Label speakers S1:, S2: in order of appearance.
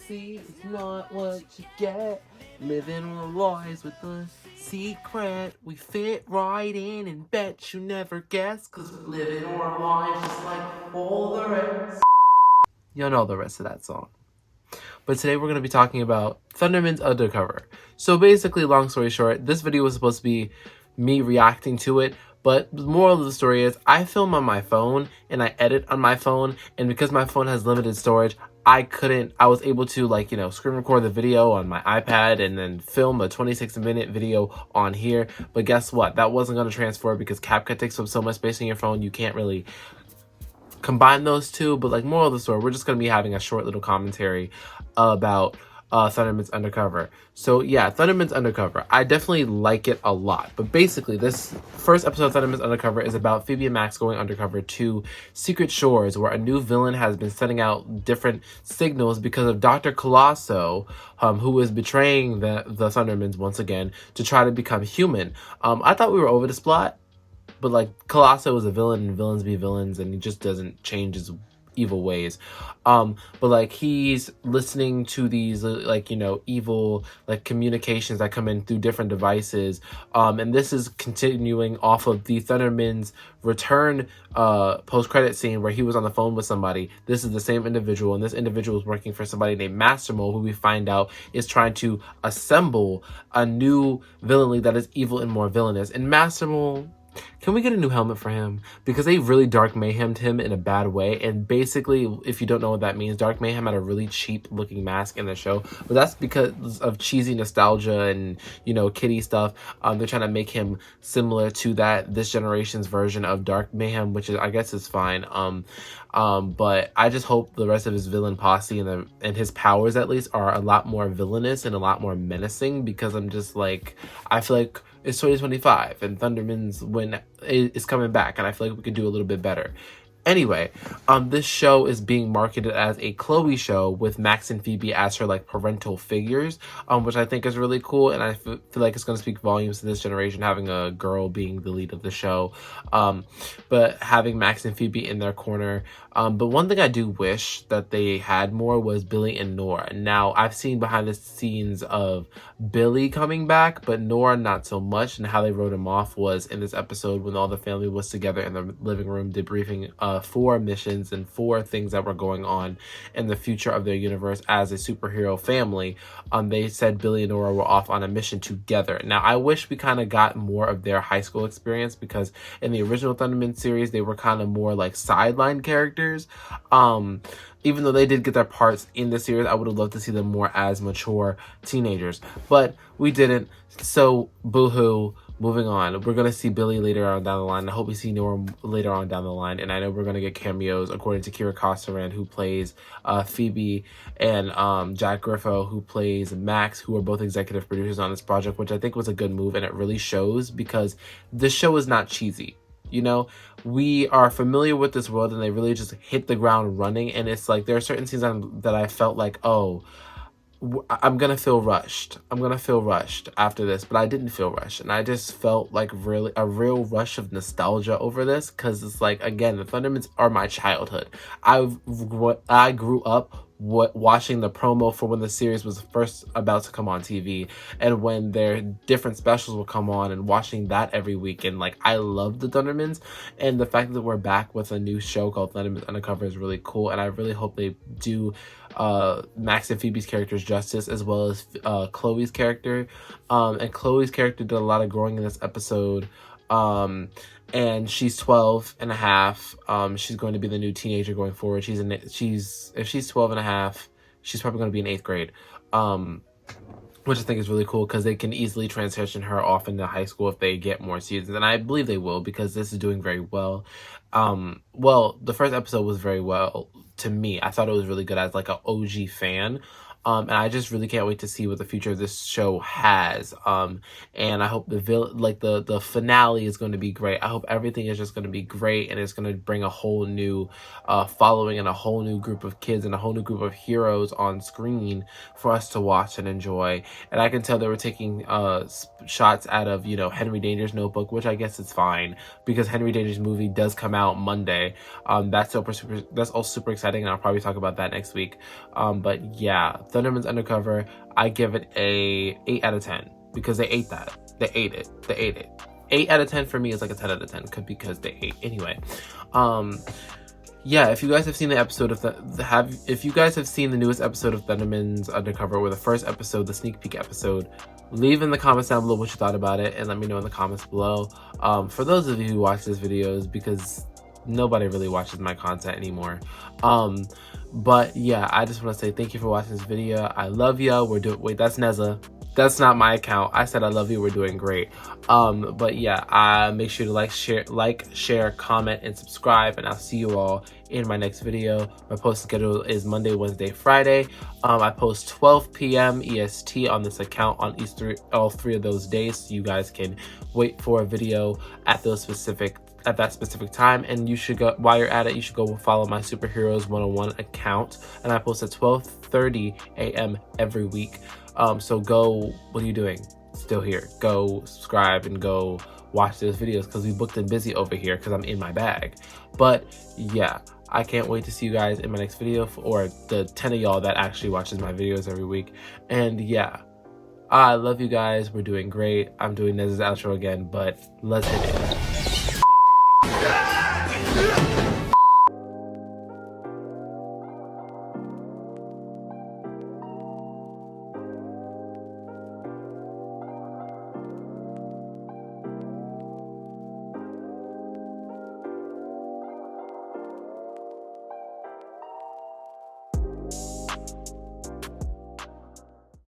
S1: see is not what you get. Living our lives with the secret. We fit right in and bet you never guess. Cause we're living our lives just like all the rest. You'll know the rest of that song. But today we're going to be talking about Thundermans Undercover. So basically, long story short, this video was supposed to be me reacting to it. But the moral of the story is I film on my phone and I edit on my phone. And because my phone has limited storage, I was able to screen record the video on my iPad and then film a 26-minute video on here. But guess what? That wasn't going to transfer because CapCut takes up so much space on your phone. You can't really combine those two. But moral of the story, we're just going to be having a short little commentary about Thundermans Undercover. So yeah, Thundermans Undercover. I definitely like it a lot. But basically, this first episode of Thundermans Undercover is about Phoebe and Max going undercover to secret shores where a new villain has been sending out different signals because of Dr. Colosso, who is betraying the Thundermans once again to try to become human. I thought we were over this plot, but Colosso is a villain and villains be villains, and he just doesn't change his evil ways. But he's listening to these evil communications that come in through different devices, and this is continuing off of the Thundermans return post-credit scene where he was on the phone with somebody. This is the same individual, and this individual is working for somebody named Master Mole, who we find out is trying to assemble a new villain league that is evil and more villainous. And Master Mole, can we get a new helmet for him? Because they really Dark Mayhem'd him in a bad way. And basically, if you don't know what that means, Dark Mayhem had a really cheap looking mask in the show. But that's because of cheesy nostalgia and, kiddie stuff. They're trying to make him similar to this generation's version of Dark Mayhem, which I guess is fine. But I just hope the rest of his villain posse and his powers at least are a lot more villainous and a lot more menacing, because I feel like it's 2025 and Thundermans is coming back, and I feel like we could do a little bit better. Anyway, this show is being marketed as a Chloe show with Max and Phoebe as her parental figures, which I think is really cool, and I feel like it's going to speak volumes to this generation having a girl being the lead of the show, but having Max and Phoebe in their corner. But one thing I do wish that they had more was Billy and Nora. Now, I've seen behind the scenes of Billy coming back, but Nora not so much, and how they wrote him off was in this episode when all the family was together in the living room debriefing 4 missions and 4 things that were going on in the future of their universe as a superhero family. They said Billy and Nora were off on a mission together. Now, I wish we kind of got more of their high school experience, because in the original Thundermans series, they were kind of more sideline characters. Even though they did get their parts in the series, I would have loved to see them more as mature teenagers. But we didn't, so boo-hoo. Moving on, we're going to see Billy later on down the line. I hope we see Nora later on down the line. And I know we're going to get cameos, according to Kira Kosaran, who plays Phoebe, and Jack Griffo, who plays Max, who are both executive producers on this project, which I think was a good move. And it really shows, because this show is not cheesy. We are familiar with this world, and they really just hit the ground running. And it's there are certain scenes that I felt I'm going to feel rushed. I'm going to feel rushed after this, but I didn't feel rushed. And I just felt really a real rush of nostalgia over this, because it's again, the Thundermans are my childhood. I grew up watching the promo for when the series was first about to come on TV, and when their different specials will come on, and watching that every week. And I love the Thundermans, and the fact that we're back with a new show called Thundermans Undercover is really cool. And I really hope they do Max and Phoebe's characters justice, as well as Chloe's character. And Chloe's character did a lot of growing in this episode. And she's 12 and a half. She's going to be the new teenager going forward. If she's 12 and a half, she's probably going to be in 8th grade. Which I think is really cool, because they can easily transition her off into high school if they get more seasons. And I believe they will, because this is doing very well. The first episode was very well to me. I thought it was really good as an OG fan. And I just really can't wait to see what the future of this show has. And I hope the finale is going to be great. I hope everything is just going to be great, and it's going to bring a whole new following and a whole new group of kids and a whole new group of heroes on screen for us to watch and enjoy. And I can tell they were taking shots out of Henry Danger's Notebook, which I guess is fine, because Henry Danger's movie does come out Monday. That's also super exciting, and I'll probably talk about that next week. But yeah, Thundermans Undercover, I give it a 8 out of 10 because they ate that. They ate it. 8 out of 10 for me is like a 10 out of 10 because they ate. Anyway, yeah, if you guys have seen the episode of if you guys have seen the newest episode of Thundermans Undercover, or the first episode, the sneak peek episode, leave in the comments down below what you thought about it and let me know in the comments below. For those of you who watch these videos, because nobody really watches my content anymore. But yeah, I just want to say thank you for watching this video. I love ya. Wait, that's Neza. That's not my account. I said I love you. We're doing great. But yeah, make sure to like, share, comment, and subscribe. And I'll see you all in my next video. My post schedule is Monday, Wednesday, Friday. I post 12 p.m. EST on this account on all three of those days, so you guys can wait for a video at that specific time. And you should go, while you're at it, you should go follow my Superheroes 101 account, and I post at 12:30 a.m. every week. So go, what are you doing still here? Go subscribe and go watch those videos, because we booked and busy over here because I'm in my bag. But yeah, I can't wait to see you guys in my next video, or the 10 of y'all that actually watches my videos every week. And yeah, I love you guys. We're doing great. I'm doing Nez's outro again, but let's hit it.